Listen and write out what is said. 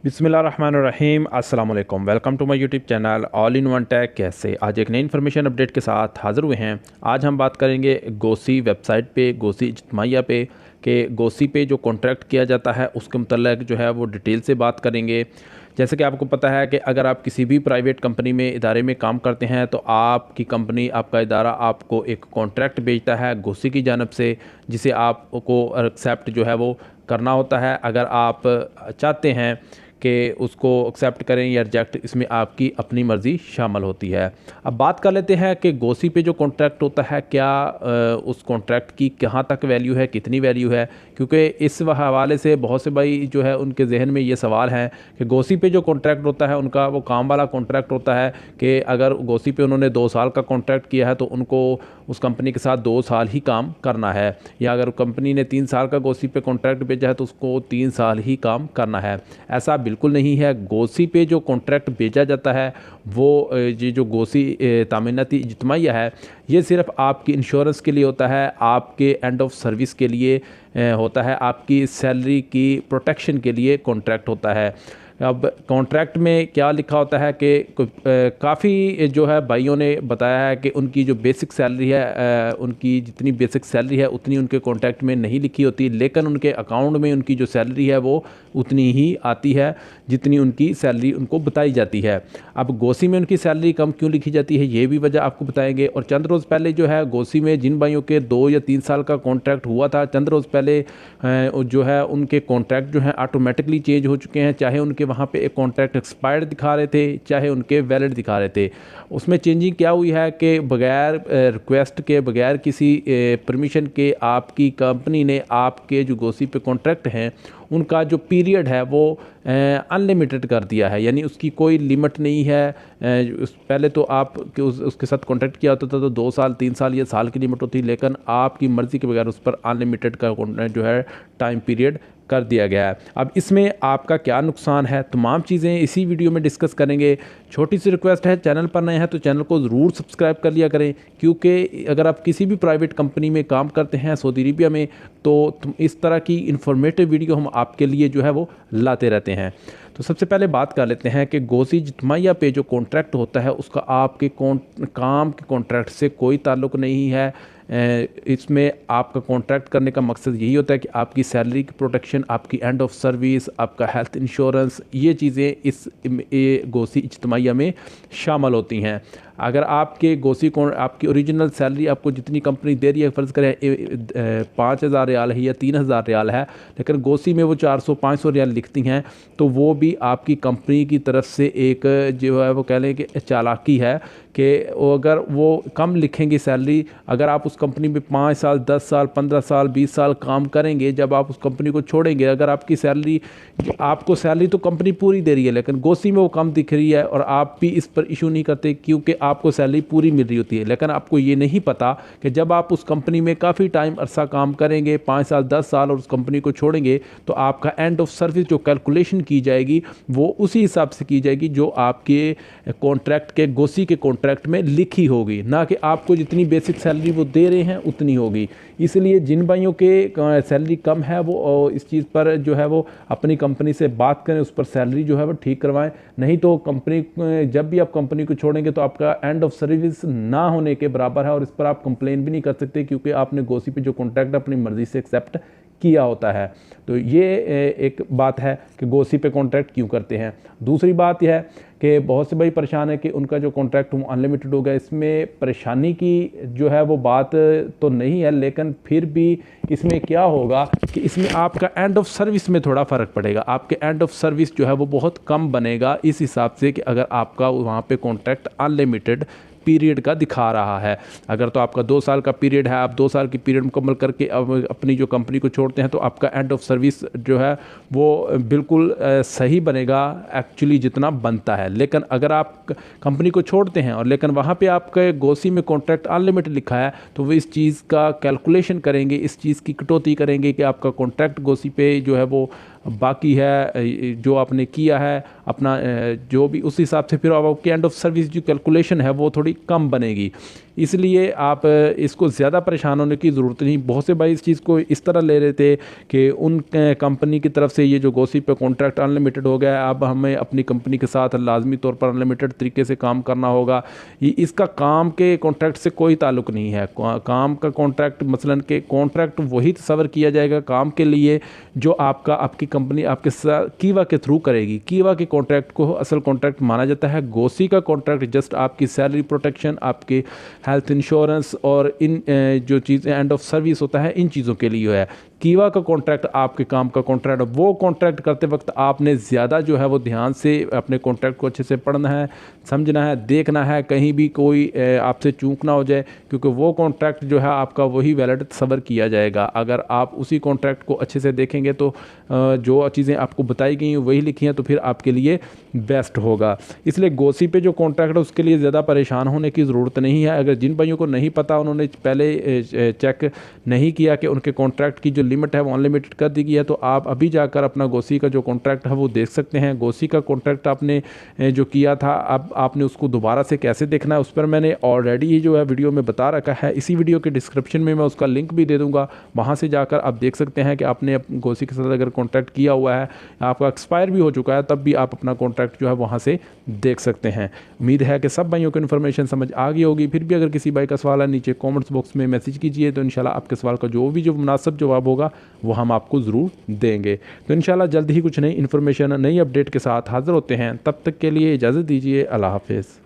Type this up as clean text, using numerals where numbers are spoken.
बिस्मिल्लाहिर्रहमानिर्रहीम अस्सलाम वालेकुम। Welcome to my YouTube channel all in one tech. कैसे आज एक नई इन्फॉर्मेशन अपडेट के साथ हाज़िर हुए हैं। आज हम बात करेंगे गोसी वेबसाइट पे, गोसी इज्तिमाइया पे कि गोसी पे जो कॉन्ट्रैक्ट किया जाता है उसके मतलब जो है वो डिटेल से बात करेंगे। जैसे कि आपको पता है कि अगर आप किसी भी प्राइवेट कंपनी में इदारे में काम करते हैं तो आपकी कंपनी, आपका इदारा आपको एक कॉन्ट्रैक्ट भेजता है गोसी की जानब से, जिसे आपको एक्सेप्ट जो है वो करना होता है। अगर आप चाहते हैं कि उसको एक्सेप्ट करें या रिजेक्ट, इसमें आपकी अपनी मर्ज़ी शामिल होती है। अब बात कर लेते हैं कि गोसी पे जो कॉन्ट्रैक्ट होता है, क्या उस कॉन्ट्रैक्ट की कहाँ तक वैल्यू है, कितनी वैल्यू है, क्योंकि इस हवाले से बहुत से भाई जो है उनके जहन में ये सवाल है कि गोसी पे जो कॉन्ट्रैक्ट होता है उनका वो काम वाला कॉन्ट्रैक्ट होता है कि अगर गोसी पे उन्होंने 2 साल का कॉन्ट्रैक्ट किया है तो उनको उस कंपनी के साथ 2 साल ही काम करना है, या अगर कंपनी ने 3 साल का गोसी पे कॉन्ट्रैक्ट भेजा है तो उसको 3 साल ही काम करना है। ऐसा बिल्कुल नहीं है। गोसी पे जो कॉन्ट्रैक्ट भेजा जाता है वो ये जो गोसी तामीनाती इज्तिमाइया है, ये सिर्फ आपकी इंश्योरेंस के लिए होता है, आपके एंड ऑफ सर्विस के लिए होता है, आपकी सैलरी की प्रोटेक्शन के लिए कॉन्ट्रैक्ट होता है। अब कॉन्ट्रैक्ट में क्या लिखा होता है कि काफ़ी जो है भाइयों ने बताया है कि उनकी जो बेसिक सैलरी है, उनकी जितनी बेसिक सैलरी है उतनी उनके कॉन्ट्रैक्ट में नहीं लिखी होती, लेकिन उनके अकाउंट में उनकी जो सैलरी है वो उतनी ही आती है जितनी उनकी सैलरी उनको बताई जाती है। अब गोसी में उनकी सैलरी कम क्यों लिखी जाती है, ये भी वजह आपको बताएंगे। और चंद रोज़ पहले जो है गोसी में जिन भाइयों के 2 या 3 साल का कॉन्ट्रैक्ट हुआ था, चंद रोज़ पहले जो है उनके कॉन्ट्रैक्ट जो है ऑटोमेटिकली चेंज हो चुके हैं। चाहे उनके वहाँ पे एक कॉन्ट्रैक्ट एक्सपायर्ड दिखा रहे थे, चाहे उनके वैलिड दिखा रहे थे। उसमें चेंजिंग क्या हुई है कि बगैर रिक्वेस्ट के, बगैर किसी परमिशन के आपकी कंपनी ने आपके जो गोसी पे कॉन्ट्रैक्ट हैं उनका जो पीरियड है वो अनलिमिटेड कर दिया है, यानी उसकी कोई लिमिट नहीं है। पहले तो आप उसके साथ कॉन्ट्रैक्ट किया होता था तो 2 साल, 3 साल या साल की लिमिट होती, लेकिन आपकी मर्ज़ी के बगैर उस पर अनलिमिटेड का जो है टाइम पीरियड कर दिया गया है। अब इसमें आपका क्या नुकसान है, तमाम चीज़ें इसी वीडियो में डिस्कस करेंगे। छोटी सी रिक्वेस्ट है, चैनल पर नए हैं तो चैनल को ज़रूर सब्सक्राइब कर लिया करें, क्योंकि अगर आप किसी भी प्राइवेट कंपनी में काम करते हैं सऊदी अरेबिया में तो इस तरह की इंफॉर्मेटिव वीडियो हम आपके लिए जो है वो लाते रहते हैं। तो सबसे पहले बात कर लेते हैं कि गोसी इज्तिमाइया पे जो कॉन्ट्रैक्ट होता है उसका आपके काम के कॉन्ट्रैक्ट से कोई ताल्लुक़ नहीं है। इसमें आपका कॉन्ट्रैक्ट करने का मकसद यही होता है कि आपकी सैलरी की प्रोटेक्शन, आपकी एंड ऑफ सर्विस, आपका हेल्थ इंश्योरेंस, ये चीज़ें इस गोसी इज्तिमाइया में शामिल होती हैं। अगर आपके गोसी को आपकी ओरिजिनल सैलरी आपको जितनी कंपनी दे रही है, फ़र्ज़ करें 5,000 रियाल है या 3,000 रियाल है, लेकिन गोसी में वो 400-500 रियाल लिखती हैं, तो वो भी आपकी कंपनी की तरफ से एक जो है वो कह लें कि चालाकी है कि अगर वो कम लिखेंगी सैलरी, अगर आप उस कंपनी में 5 साल, 10 साल, 15 साल, 20 साल काम करेंगे, जब आप उस कंपनी को छोड़ेंगे, अगर आपकी सैलरी, आपको सैलरी तो कंपनी पूरी दे रही है लेकिन गोसी में वो कम दिख रही है और आप भी इस पर इशू नहीं करते क्योंकि आपको सैलरी पूरी मिल रही होती है, लेकिन आपको ये नहीं पता कि जब आप उस कंपनी में काफ़ी टाइम अरसा काम करेंगे, 5 साल, 10 साल, और उस कंपनी को छोड़ेंगे, तो आपका एंड ऑफ सर्विस जो कैलकुलेशन की जाएगी वो उसी हिसाब से की जाएगी जो आपके कॉन्ट्रैक्ट के, गोसी के कॉन्ट्रैक्ट में लिखी होगी, ना कि आपको जितनी बेसिक सैलरी वो दे रहे हैं उतनी होगी। इसलिए जिन भाइयों के सैलरी कम है वो इस चीज़ पर जो है वो अपनी कंपनी से बात करें, उस पर सैलरी जो है वो ठीक करवाएं। नहीं तो कंपनी, जब भी आप कंपनी को छोड़ेंगे तो आपका एंड ऑफ सर्विस ना होने के बराबर है और इस पर आप कंप्लेन भी नहीं कर सकते क्योंकि आपने गोसी पे जो कॉन्ट्रैक्ट अपनी मर्ज़ी से एक्सेप्ट किया होता है। तो ये एक बात है कि गोसी पे कॉन्ट्रैक्ट क्यों करते हैं। दूसरी बात यह है कि बहुत से भाई परेशान है कि उनका जो कॉन्ट्रैक्ट वो अनलिमिटेड हो गया। इसमें परेशानी की जो है वो बात तो नहीं है, लेकिन फिर भी इसमें क्या होगा कि इसमें आपका एंड ऑफ सर्विस में थोड़ा फ़र्क पड़ेगा। आपके एंड ऑफ सर्विस जो है वो बहुत कम बनेगा इस हिसाब से कि अगर आपका वहाँ पे कॉन्ट्रैक्ट अनलिमिटेड पीरियड का दिखा रहा है। अगर तो आपका 2 साल का पीरियड है, आप 2 साल की पीरियड मुकम्मल करके अब अपनी जो कंपनी को छोड़ते हैं तो आपका एंड ऑफ सर्विस जो है वो बिल्कुल सही बनेगा एक्चुअली जितना बनता है। लेकिन अगर आप कंपनी को छोड़ते हैं और लेकिन वहाँ पे आपके गोसी में कॉन्ट्रैक्ट अनलिमिटेड लिखा है तो वो इस चीज़ का कैलकुलेशन करेंगे, इस चीज़ की कटौती करेंगे कि आपका कॉन्ट्रैक्ट गोसी पे जो है वो बाकी है जो आपने किया है अपना जो भी, उस हिसाब से फिर आपके एंड ऑफ सर्विस जो कैलकुलेशन है वो थोड़ी कम बनेगी। इसलिए आप इसको ज़्यादा परेशान होने की ज़रूरत नहीं। बहुत से भाई इस चीज़ को इस तरह ले रहे थे कि उन कंपनी की तरफ से ये जो गोसी पे कॉन्ट्रैक्ट अनलिमिटेड हो गया है, अब हमें अपनी कंपनी के साथ लाजमी तौर पर अनलिमिटेड तरीके से काम करना होगा। इसका काम के कॉन्ट्रैक्ट से कोई ताल्लुक़ नहीं है। काम का कॉन्ट्रैक्ट मसलन के कॉन्ट्रैक्ट वही तस्वर किया जाएगा काम के लिए जो आपकी कंपनी आपके साथ कीवा के थ्रू करेगी। कीवा के कॉन्ट्रैक्ट को असल कॉन्ट्रैक्ट माना जाता है। गोसी का कॉन्ट्रैक्ट जस्ट आपकी सैलरी प्रोटेक्शन, आपकी हेल्थ इंश्योरेंस और इन जो चीज़ें एंड ऑफ सर्विस होता है, इन चीज़ों के लिए है। कीवा का कॉन्ट्रैक्ट आपके काम का कॉन्ट्रैक्ट, वो कॉन्ट्रैक्ट करते वक्त आपने ज़्यादा जो है वो ध्यान से अपने कॉन्ट्रैक्ट को अच्छे से पढ़ना है, समझना है, देखना है, कहीं भी कोई आपसे चूक ना हो जाए, क्योंकि वो कॉन्ट्रैक्ट जो है आपका वही वैलिड तस्वर किया जाएगा। अगर आप उसी कॉन्ट्रैक्ट को अच्छे से देखेंगे तो जो चीज़ें आपको बताई गई हैं वही लिखी हैं तो फिर आपके लिए बेस्ट होगा। इसलिए गोसी पे जो कॉन्ट्रैक्ट है उसके लिए ज़्यादा परेशान होने की ज़रूरत नहीं है। अगर जिन भाइयों को नहीं पता, उन्होंने पहले चेक नहीं किया कि उनके कॉन्ट्रैक्ट की जो लिमिट है वो अनलिमिटेड कर दी गई है, तो आप अभी जाकर अपना गोसी का जो कॉन्ट्रैक्ट है वो देख सकते हैं। गोसी का कॉन्ट्रैक्ट आपने जो किया था, अब आपने उसको दोबारा से कैसे देखना है उस पर मैंने ऑलरेडी ही जो है वीडियो में बता रखा है। इसी वीडियो के डिस्क्रिप्शन में मैं उसका लिंक भी दे दूँगा, वहाँ से जाकर आप देख सकते हैं कि आपने गोसी के साथ अगर कॉन्ट्रैक्ट किया हुआ है, आपका एक्सपायर भी हो चुका है, तब भी आप अपना कॉन्ट्रैक्ट जो है वहाँ से देख सकते हैं। उम्मीद है कि सब भाइयों को इन्फॉर्मेशन समझ आ गई होगी। फिर भी अगर किसी भाई का सवाल है, नीचे कमेंट्स बॉक्स में मैसेज कीजिए, तो इंशाल्लाह आपके सवाल का जो मुनासिब जवाब होगा वो हम आपको ज़रूर देंगे। तो इंशाल्लाह जल्द ही कुछ नई इन्फॉर्मेशन, नई अपडेट के साथ हाज़िर होते हैं। तब तक के लिए इजाज़त दीजिए। अल्लाह हाफ़िज़।